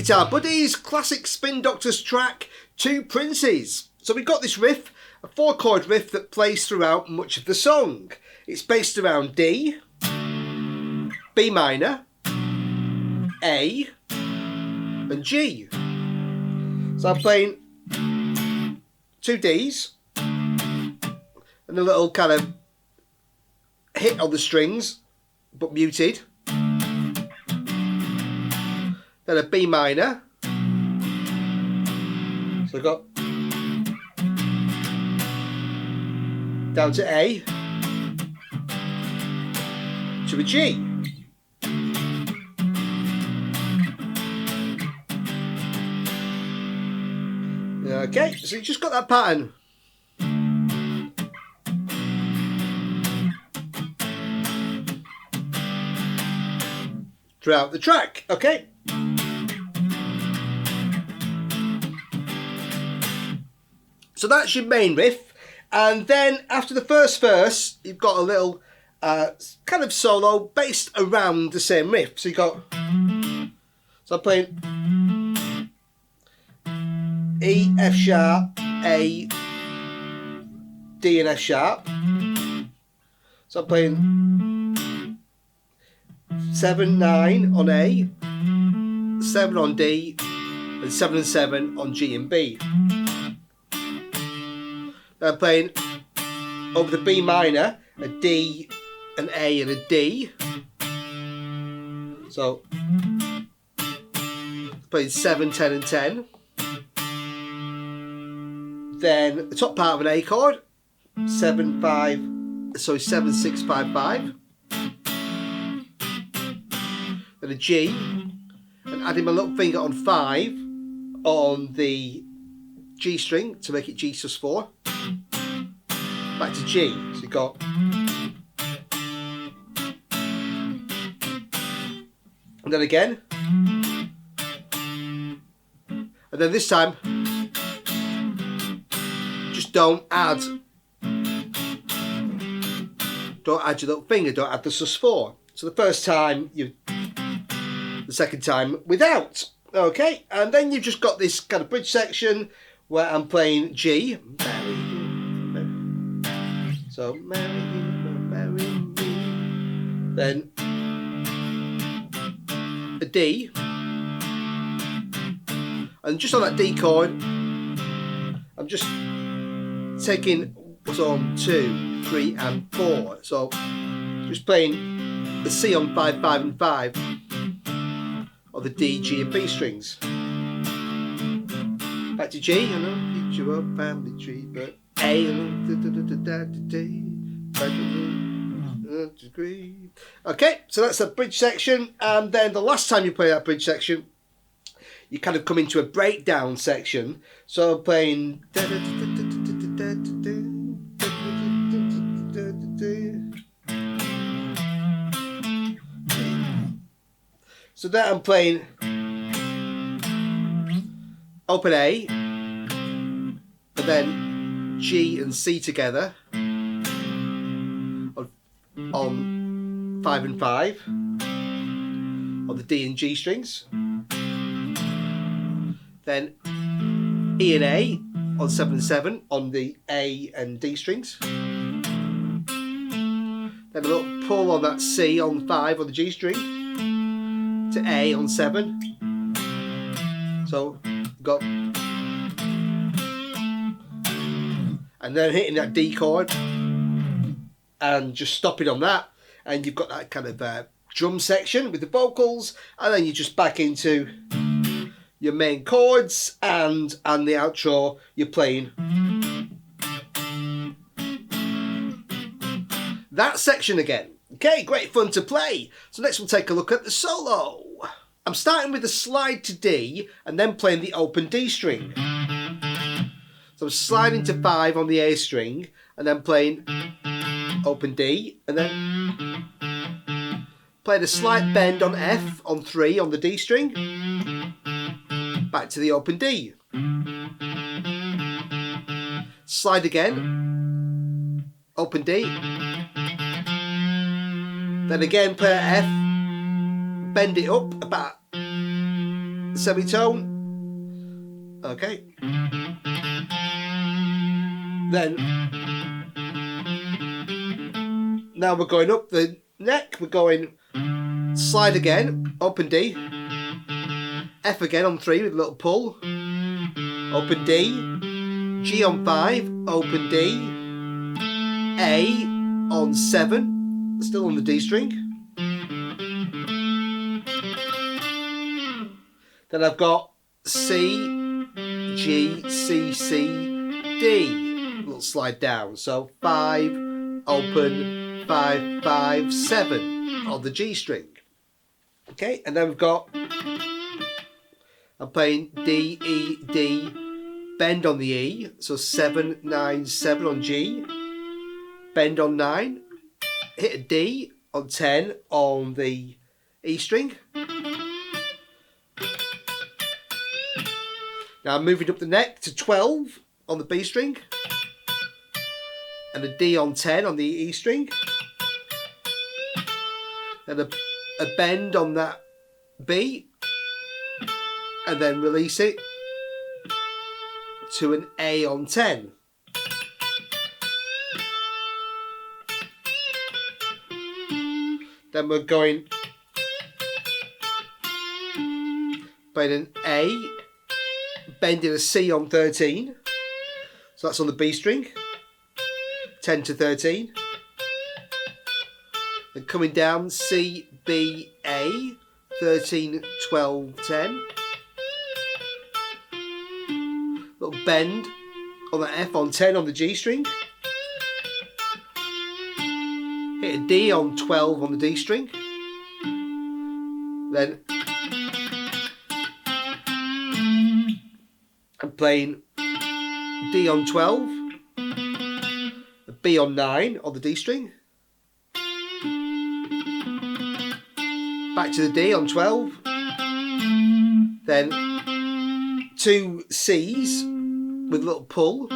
Guitar Buddies, classic Spin Doctors track, Two Princes. So we've got this riff, a 4-chord riff that plays throughout much of the song. It's based around D, B minor, A, and G. So I'm playing 2 Ds, and a little kind of hit on the strings, but muted. Then a B minor. So I've got down to A, to a G. Okay, so you just got that pattern. Throughout the track, okay? So that's your main riff, and then after the first verse, you've got a little kind of solo based around the same riff. So you got, so I'm playing E, F sharp, A, D and F sharp. So I'm playing 7, 9 on A, 7 on D, and 7 and 7 on G and B. Then I'm playing over the B minor, a D, an A and a D. So playing 7, 10 and 10. Then the top part of an A chord, 7, 6, 5, 5. Then a G, and adding my little finger on 5 on the G string to make it G sus4. Back to G. So you've got, and then again, and then this time just don't add your little finger, don't add the sus4. So the first time the second time without. Okay, and then you've just got this kind of bridge section where I'm playing G. So marry me. Then a D. And just on that D chord, I'm just taking what's on 2, 3 and 4. So just playing the C on 5, 5 and 5 of the D, G and B strings. Back to G, I know, picture your family tree, but A, okay, so that's the bridge section, and then the last time you play that bridge section, you kind of come into a breakdown section. So I'm playing. So there I'm playing open A, and then G and C together on 5 and 5 on the D and G strings. Then E and A on 7 and 7 on the A and D strings. Then a little pull on that C on 5 on the G string to A on 7. So got, and then hitting that D chord and just stopping on that, and you've got that kind of drum section with the vocals, and then you're just back into your main chords, and the outro you're playing that section again. Okay, great fun to play. So next we'll take a look at the solo. I'm starting with a slide to D and then playing the open D string. So I'm sliding to 5 on the A string and then playing open D, and then playing a slight bend on F on 3 on the D string, back to the open D. Slide again, open D, then again play F, bend it up about semitone. Okay. Then, now we're going up the neck. We're going slide again, open D, F again on 3 with a little pull, open D, G on 5, open D, A on 7, still on the D string. Then I've got C, G, C, C, D. A little slide down. So 5, open, 5, 5, 7 on the G string. Okay, and then we've got, I'm playing D, E, D, bend on the E. So 7, 9, 7 on G, bend on 9, hit a D on 10 on the E string. Now I'm moving up the neck to 12 on the B string and a D on 10 on the E string. Then a bend on that B and then release it to an A on 10. Then we're going playing an A, bending a C on 13, so that's on the B string, 10 to 13. Then coming down, C, B, A, 13, 12, 10. Little bend on the F on 10 on the G string. Hit a D on 12 on the D string. Then I'm playing D on 12, a B on 9 on the D string, back to the D on 12, then 2 C's with a little pull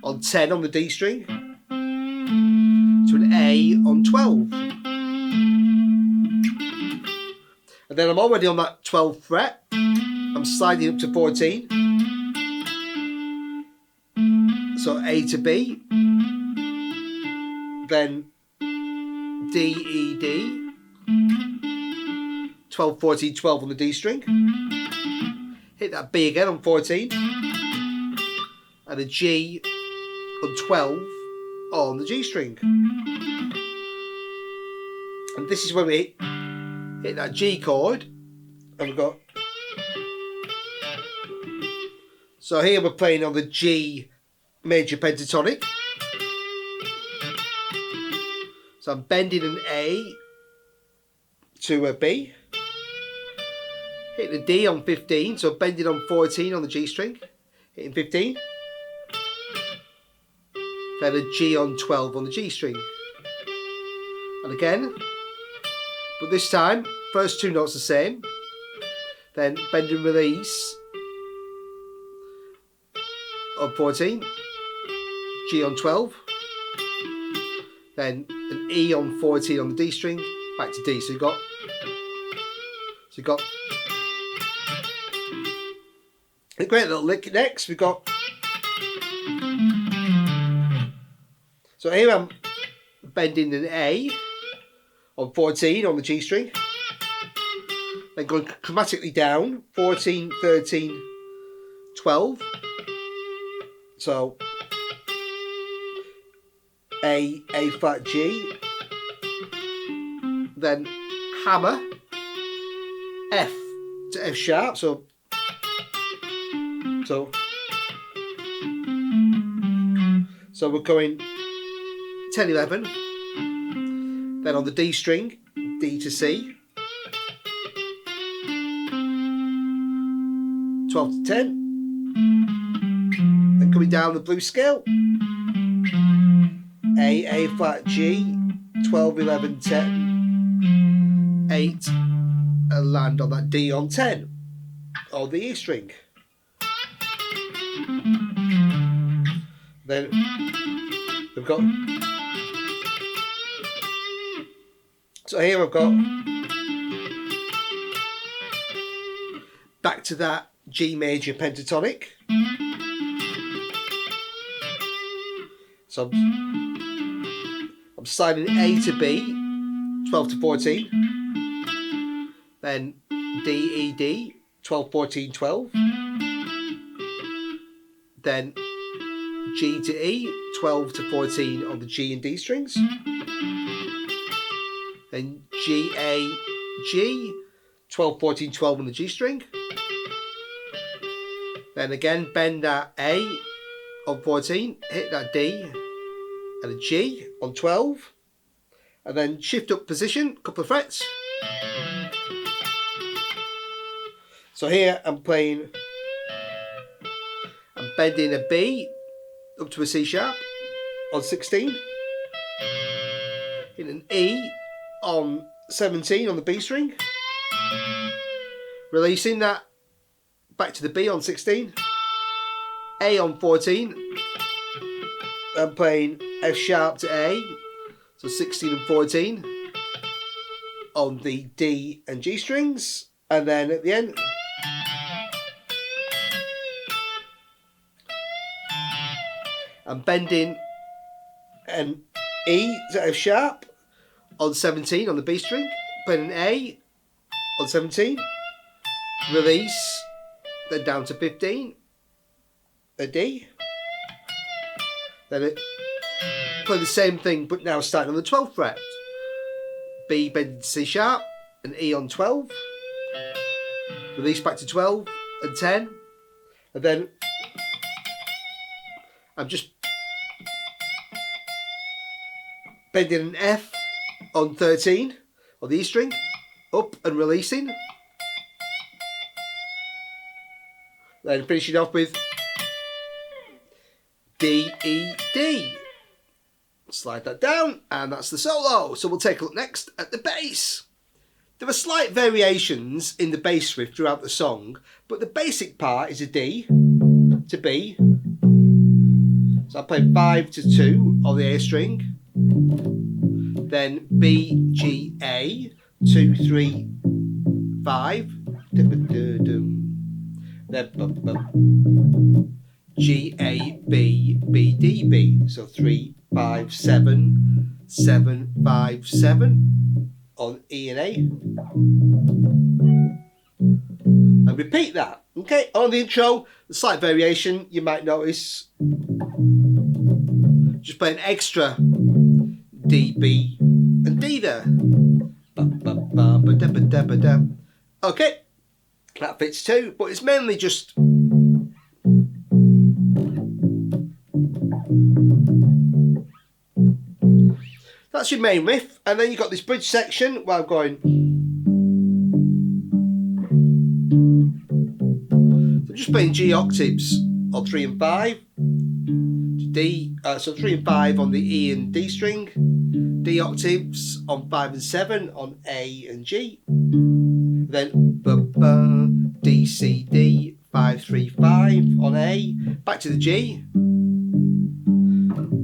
on 10 on the D string to an A on 12. And then I'm already on that 12th fret. I'm sliding up to 14. So A to B. Then D, E, D. 12, 14, 12 on the D string. Hit that B again on 14. And a G on 12 on the G string. And this is when we hit that G chord. And we've got... So here we're playing on the G major pentatonic. So I'm bending an A to a B. Hitting a D on 15, so bending on 14 on the G string. Hitting 15. Then a G on 12 on the G string. And again, but this time, first 2 notes the same. Then bend and release on 14, G on 12, then an E on 14 on the D string, back to D. So you've got a great little lick next. We've got, so here I'm bending an A on 14 on the G string, then going chromatically down 14, 13, 12. So A flat G, then hammer F to F sharp. So we're going 10, 11. Then on the D string, D to C, 12 to 10. Then coming down the blues scale, A flat G, 12, 11, 10, 8, and land on that D on 10, on the E string. Then we've got, so here I've got back to that G major pentatonic. So I'm sliding A to B, 12 to 14. Then D, E, D, 12, 14, 12. Then G to E, 12 to 14 on the G and D strings. Then G, A, G, 12, 14, 12 on the G string. Then again, bend that A on 14, hit that D and a G on 12. And then shift up position, couple of frets. So here I'm bending a B up to a C sharp on 16. Hitting an E on 17 on the B string. Releasing that back to the B on 16. A on 14. I'm playing F sharp to A. So 16 and 14 on the D and G strings. And then at the end, I'm bending an E to F sharp on 17 on the B string, playing an A on 17, release, then down to 15, a D, then play the same thing but now starting on the 12th fret, B bending to C sharp, an E on 12, release back to 12 and 10, and then I'm just bending an F on 13 on the E string, up and releasing. Then finishing off with D, E, D. Slide that down, and that's the solo. So we'll take a look next at the bass. There are slight variations in the bass riff throughout the song, but the basic part is a D to B. So I play 5 to 2 on the A string. Then B, G, A, 2, 3, 5. Then G, A, B, B, D, B. So 3, 5, 7, 7, 5, 7 on E and A. And repeat that. Okay, on the intro, the slight variation you might notice. Just play an extra D, B, and D there. Okay, that fits too, but it's mainly just that's your main riff, and then you've got this bridge section where I'm going. So I'm just playing G octaves on 3 and 5. D, so 3 and 5 on the E and D string, D octaves on 5 and 7 on A and G, then D, C, D, 5, 3, 5 on A, back to the G,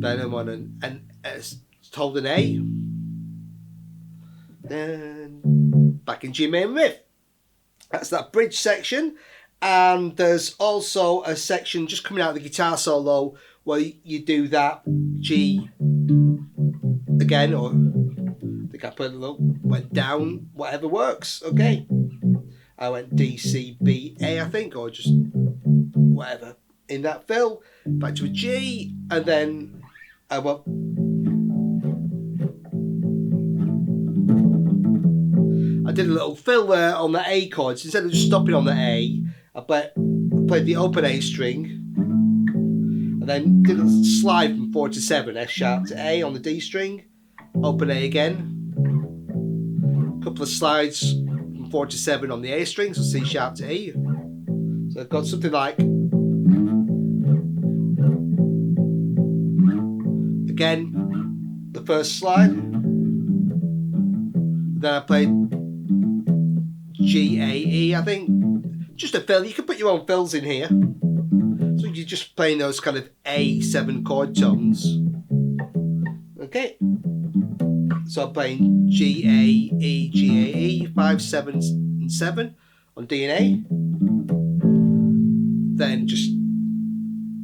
then I'm on an hold an A, then back in G main riff. That's that bridge section, and there's also a section just coming out of the guitar solo where you do that G again, or I think I put a little, went down, whatever works, okay. I went D, C, B, A I think, or just whatever in that fill, back to a G, and then I went, I did a little fill there on the A chords. Instead of just stopping on the A, I played the open A string, and then did a slide from 4 to 7, F sharp to A on the D string, open A again, a couple of slides from 4 to 7 on the A string, so C sharp to E. So I've got something like, again, the first slide, then I played G, A, E I think, just a fill. You can put your own fills in here. So you're just playing those kind of A7 chord tones. Okay. So I'm playing G, A, E, G, A, E, 5, 7, and 7 on D and A. Then just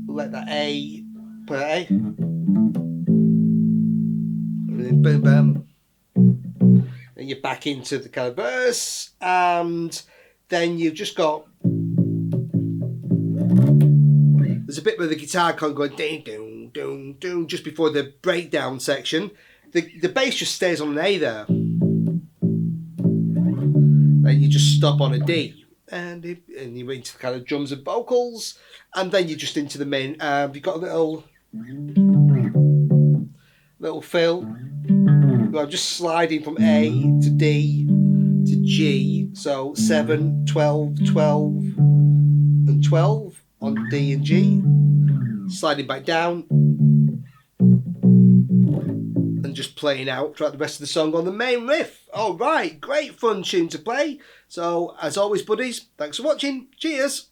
let that A, put an A. And then boom, bam. Then you're back into the kind of verse, and then you've just got, there's a bit where the guitar kind of going ding, ding, ding, ding, just before the breakdown section. The bass just stays on an A there. Then you just stop on a D, and you're into the kind of drums and vocals, and then you're just into the main. You've got a little fill. I'm just sliding from A to D to G, so 7, 12, 12, and 12 on D and G, sliding back down, and just playing out throughout the rest of the song on the main riff. Alright, great fun tune to play. So, as always buddies, thanks for watching, cheers!